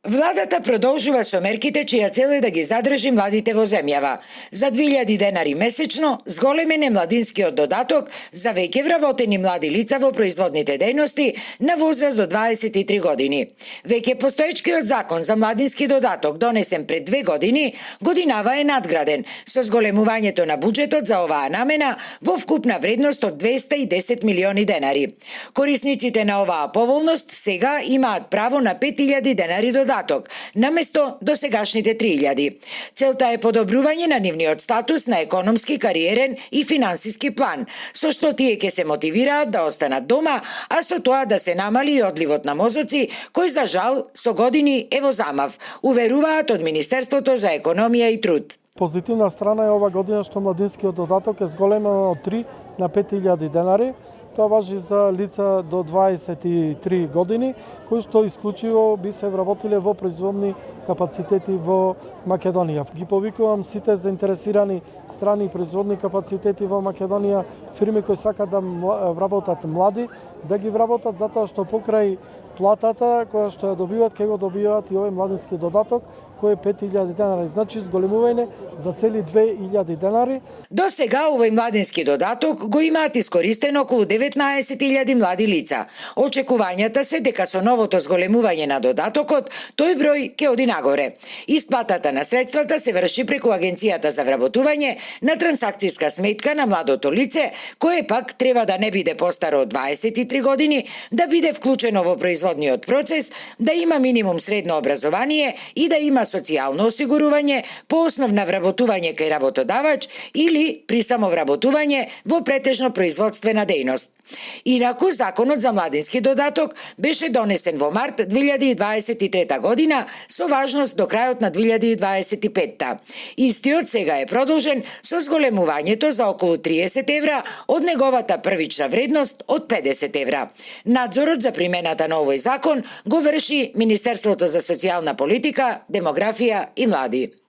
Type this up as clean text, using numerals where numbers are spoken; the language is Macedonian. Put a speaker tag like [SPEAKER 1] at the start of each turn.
[SPEAKER 1] Владата продолжува со мерките чија цел е да ги задржи младите во земјава. За 2000 денари месечно зголемен е младинскиот додаток за веќе вработени млади лица во производните дејности на возраст до 23 години. Веќе постоечкиот закон за младински додаток, донесен пред 2 години, годинава е надграден со зголемувањето на буџетот за оваа намена во вкупна вредност од 210 милиони денари. Корисниците на оваа поволност сега имаат право на 5000 денари додаток, наместо досегашните 3000. Целта е подобрување на нивниот статус на економски, кариерен и финансиски план, со што тие ќе се мотивираат да останат дома, а со тоа да се намали и одливот на мозоци, кој за жал со години е во замав, уверуваат од Министерството за економија и труд.
[SPEAKER 2] Позитивна страна е ова година што младинскиот додаток е зголемен од 3 на 5000 денари. Тоа важи за лица до 23 години, кои што исклучиво би се вработиле во производни капацитети во Македонија. Ги повикувам сите заинтересирани страни производни капацитети во Македонија, фирми кои сакаат да вработат млади, да ги вработат затоа што покрај платата која што ја добиваат, ќе го добиваат и овој младински додаток, кој е 5000 денари, значи зголемување за цели 2000 денари.
[SPEAKER 1] До сега овој младински додаток го имаат искористено околу 19.000 млади лица. Очекувањата се дека со новото зголемување на додатокот, тој број ќе оди нагоре. Исплатата на средствата се врши преку Агенцијата за вработување на трансакцијска сметка на младото лице, кое пак треба да не биде постаро од 23 години, да биде вклучено во производниот процес, да има минимум средно образование и да има социјално осигурување по основ на вработување кај работодавач или при самовработување во претежно производствена дејност. Инаку, Законот за младински додаток беше донесен во март 2023 година со важност до крајот на 2025. Истиот сега е продолжен со зголемувањето за околу 30 евра од неговата првична вредност од 50 евра. Надзорот за примената на овој закон го врши Министерството за социјална политика, демографија и млади.